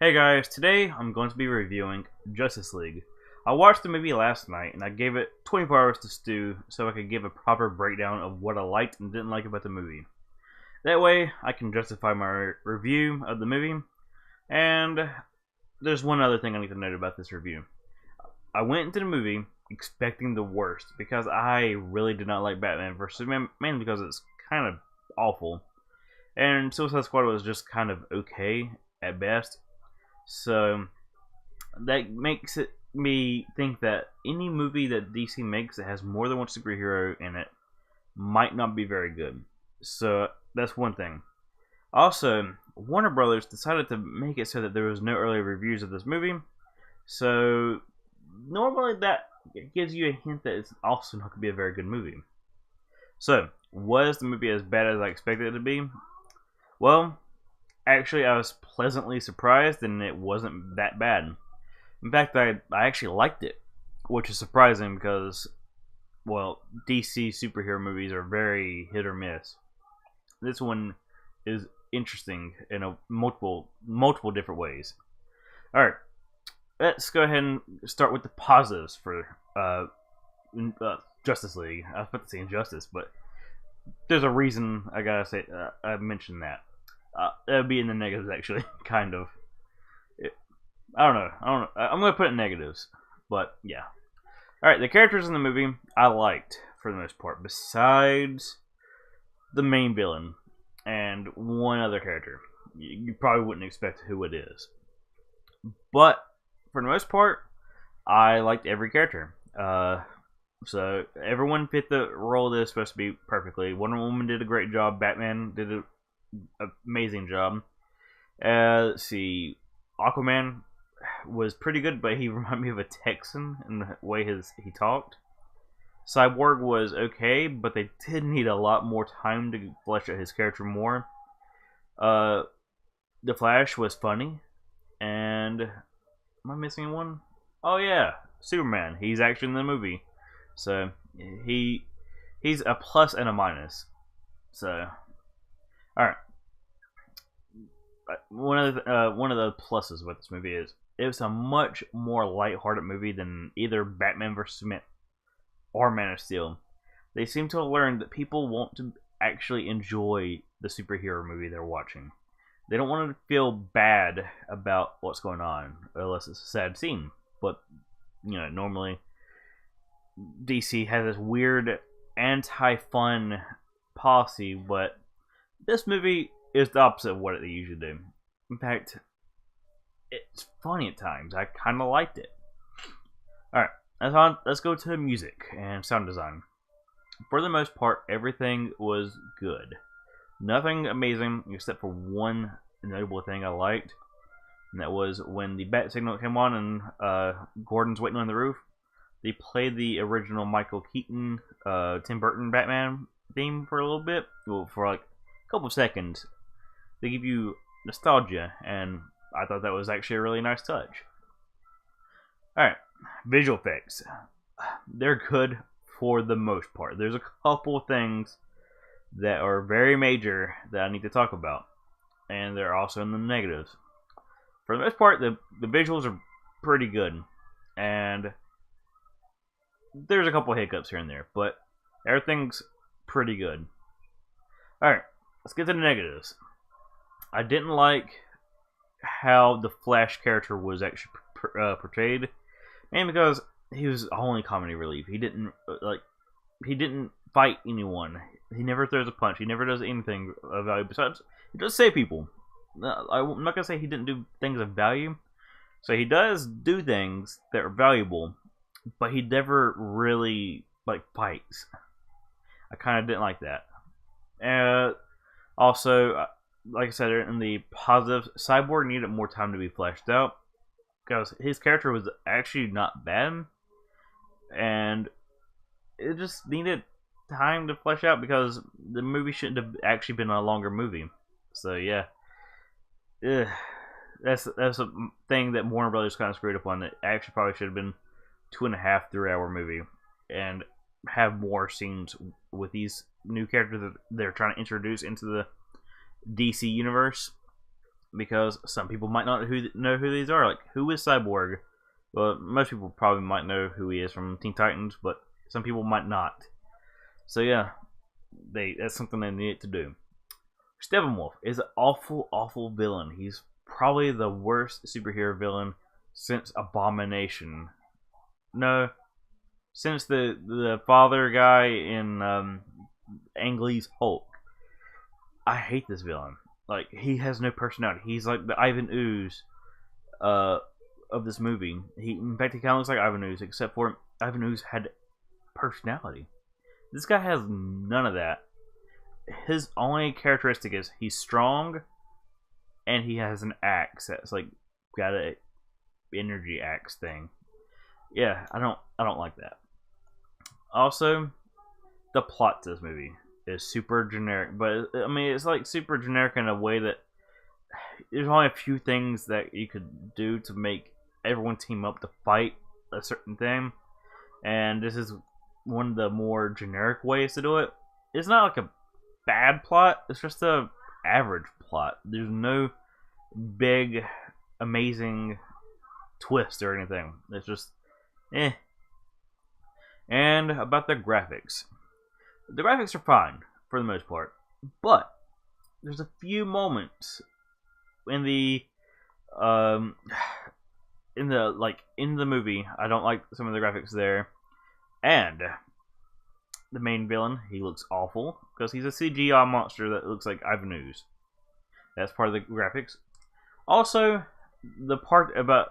Hey guys, today I'm going to be reviewing Justice League. I watched the movie last night and I gave it 24 hours to stew so I could give a proper breakdown of what I liked and didn't like about the movie. That way I can justify my review of the movie. And there's one other thing I need to note about this review. I went into the movie expecting the worst because I really did not like Batman vs Superman, mainly because it's kind of awful. And Suicide Squad was just kind of okay at best. So that makes me think that any movie that DC makes that has more than one superhero in it might not be very good. So that's one thing. Also, Warner Brothers decided to make it so that there was no early reviews of this movie. So normally that gives you a hint that it's also not going to be a very good movie. So, was the movie as bad as I expected it to be? Well, actually, I was pleasantly surprised, and it wasn't that bad. In fact, I actually liked it, which is surprising because, well, DC superhero movies are very hit or miss. This one is interesting in multiple different ways. All right, let's go ahead and start with the positives for Justice League. I was about to say Injustice, but there's a reason I gotta say I mentioned that. That would be in the negatives, actually, kind of. I don't know. I'm gonna put it in negatives, but yeah. All right, the characters in the movie I liked for the most part, besides the main villain and one other character. You probably wouldn't expect who it is, but for the most part, I liked every character. So everyone fit the role they're supposed to be perfectly. Wonder Woman did a great job. Batman did an amazing job. Let's see, Aquaman was pretty good, but he reminded me of a Texan in the way he talked. Cyborg was okay, but they did need a lot more time to flesh out his character more. The Flash was funny, and am I missing one? Oh yeah, Superman. He's actually in the movie, so he's a plus and a minus. So, all right. One of the pluses with this movie is it was a much more lighthearted movie than either Batman vs Superman or Man of Steel. They seem to have learned that people want to actually enjoy the superhero movie they're watching. They don't want to feel bad about what's going on, unless it's a sad scene. But normally DC has this weird anti-fun policy, but this movie is the opposite of what they usually do. In fact, it's funny at times. I kind of liked it. Alright, let's go to music and sound design. For the most part, everything was good. Nothing amazing except for one notable thing I liked, and that was when the bat signal came on and Gordon's waiting on the roof. They played the original Michael Keaton, Tim Burton Batman theme for a little bit, well, for like a couple seconds. They give you nostalgia, and I thought that was actually a really nice touch. Alright, visual effects. They're good for the most part. There's a couple things that are very major that I need to talk about, and they're also in the negatives. For the most part, the visuals are pretty good, and there's a couple hiccups here and there, but everything's pretty good. Alright, let's get to the negatives. I didn't like how the Flash character was actually portrayed, and because he was only comedy relief. He didn't fight anyone. He never throws a punch. He never does anything of value besides he does save people. I'm not gonna say he didn't do things of value. So he does do things that are valuable, but he never really fights. I kind of didn't like that. Also, like I said in the positives, Cyborg needed more time to be fleshed out because his character was actually not bad, and it just needed time to flesh out because the movie shouldn't have actually been a longer movie. So yeah, that's a thing that Warner Brothers kind of screwed up on. That actually probably should have been 2.5, 3 hour movie, and have more scenes with these new characters that they're trying to introduce into the DC universe. because some people might not know who these are. Like, who is Cyborg? Well, most people probably might know who he is from Teen Titans, but some people might not. So yeah, that's something they need to do. Steppenwolf is an awful, awful villain. He's probably the worst superhero villain since Abomination. No, since the father guy in Ang Lee's Hulk. I hate this villain. Like, he has no personality. He's like the Ivan Ooze of this movie. In fact, he kind of looks like Ivan Ooze, except for Ivan Ooze had personality. This guy has none of that. His only characteristic is he's strong, and he has an axe that's like got a energy axe thing. Yeah, I don't like that. Also, the plot to this movie is super generic, but I mean, it's like super generic in a way that there's only a few things that you could do to make everyone team up to fight a certain thing, and this is one of the more generic ways to do it. It's not like a bad plot, it's just a average plot. There's no big amazing twist or anything. It's just eh. And about the graphics. The graphics are fine for the most part, but there's a few moments in the movie I don't like some of the graphics there. And the main villain, he looks awful because he's a CGI monster that looks like Ivan Ooze. That's part of the graphics. Also, the part about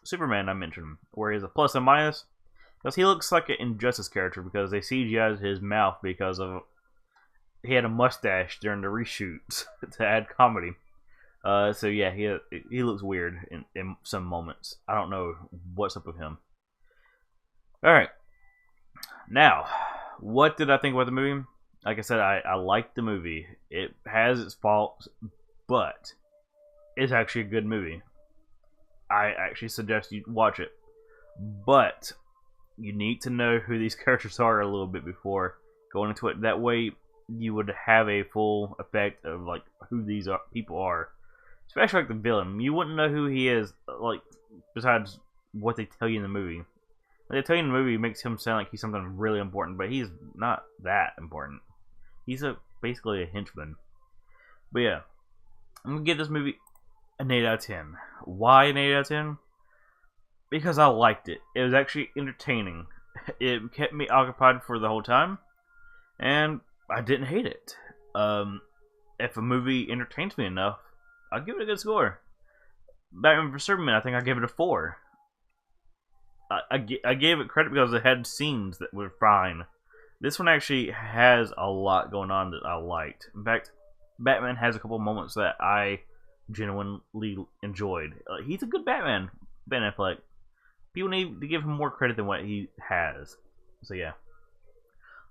Superman I mentioned, where he's a plus and minus, because he looks like an Injustice character because they CGI'd his mouth because of he had a mustache during the reshoots to add comedy. So yeah, he looks weird in some moments. I don't know what's up with him. Alright. Now, what did I think about the movie? Like I said, I liked the movie. It has its faults, but it's actually a good movie. I actually suggest you watch it. But you need to know who these characters are a little bit before going into it. That way, you would have a full effect of like who these people are. Especially like the villain. You wouldn't know who he is, like, besides what they tell you in the movie. What they tell you in the movie makes him sound like he's something really important, but he's not that important. He's basically a henchman. But yeah, I'm going to give this movie an 8 out of 10. Why an 8 out of 10? Because I liked it. It was actually entertaining. It kept me occupied for the whole time, and I didn't hate it. If a movie entertains me enough, I'll give it a good score. Batman vs Superman, I think I gave it a 4. I gave it credit because it had scenes that were fine. This one actually has a lot going on that I liked. In fact, Batman has a couple moments that I genuinely enjoyed. He's a good Batman, Ben Affleck. People need to give him more credit than what he has. So yeah.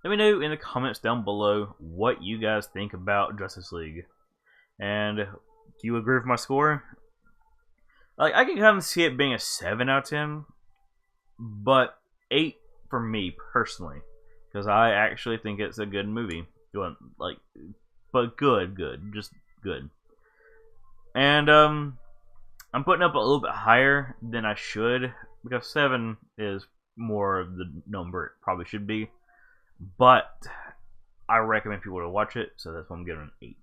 Let me know in the comments down below what you guys think about Justice League. And do you agree with my score? Like, I can kind of see it being a 7 out of 10. But 8 for me, personally. Because I actually think it's a good movie. But good. Just good. And, I'm putting up a little bit higher than I should. Because 7 is more of the number it probably should be. But I recommend people to watch it, so that's why I'm giving it an 8.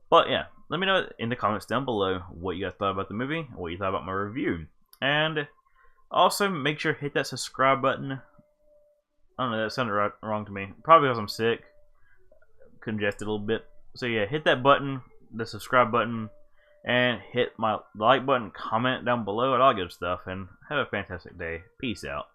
But yeah, let me know in the comments down below what you guys thought about the movie, what you thought about my review. And also, make sure to hit that subscribe button. I don't know, that sounded wrong to me. Probably because I'm sick. Congested a little bit. So yeah, hit that button, the subscribe button, and hit my like button, comment down below, and all good stuff. And have a fantastic day. Peace out.